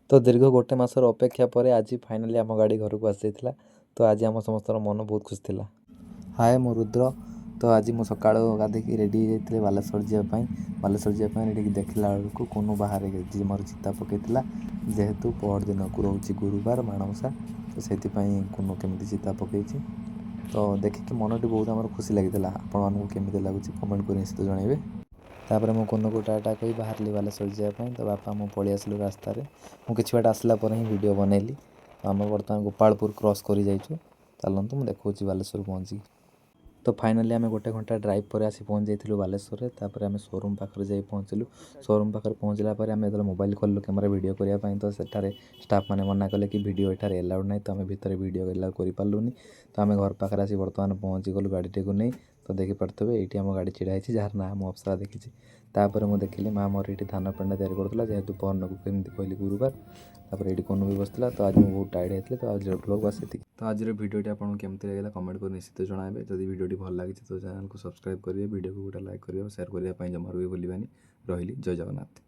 तो दीर्घ गोटे मासर अपेक्षा पर आज फाइनाली आम गाड़ी घर को आसी जाइଥିଲା। तो आज आम समस्त मन बहुत खुश था। हाय मो रुद्र। तो आज मु सका गाधेक रेडी होते बालेश्वर जावाई। बालेश्वर जावाई रेडी देखला बेलू कोनो बाहर मोर चिता पकई जेहेतु पर दिन को रोचे गुरुवार माणवसा तो से कोनो केमी चिता पकई। तो देखिए मन टी बहुत आम खुशी लगी आपको लगुच कमेंट कर निश्चित जनइबे। तापर मु कोनो को टाटा कही बाहर बालेश्वर जावाई। तो बापा मु पलि आसलु रास्त मुझे बाट आसला ही वीडियो बनैली। तो आम बर्तमान गोपालपुर क्रॉस कर जाइए। चलतु मुझे देखा बालेश्वर पहुँची। तो फाइनाली आम गोटे घंटा ड्राइव पर आसी पहुँच जाइलु बालेश्वर में। तापर आम शोरूम पाखे जा पहुँचलु। शोरूम पाखे पहुँचला आम जो मोबाइल खोलु कैमेरा वीडियो करने तो सेठारे स्टाफ मैंने मना कले कि वीडियो एठार एलाउड ना। तो आम भितर वीडियो एलाउ करूनी। तो आम घर पाखे आसी बर्तमान पहुँची गलु गाड़ी को नहीं। तो देखिपे ये आम गाड़ी छिड़ा है जार ना मु अप्सरा देखी। तापर मुझे देखिली माँ मोर ये धान पेंडा तैयारी करूला जेहेतु पहन को कमी कहली गुरुवार। तापर ये कोनो भी बसला। तो आज मुझे बहुत टायर्ड होती। तो आज ब्लॉग बस ये। तो आज भिडियोटी आपको केमती लगे कमेंट कर निश्चित जनइबे। जब भिडियोटी भल लगी तो चैनल को सब्सक्राइब करेंगे, वीडियो को गोटे लाइक करेंगे, शेयर करने जमार भी भूलिबानी। रही जय जगन्नाथ।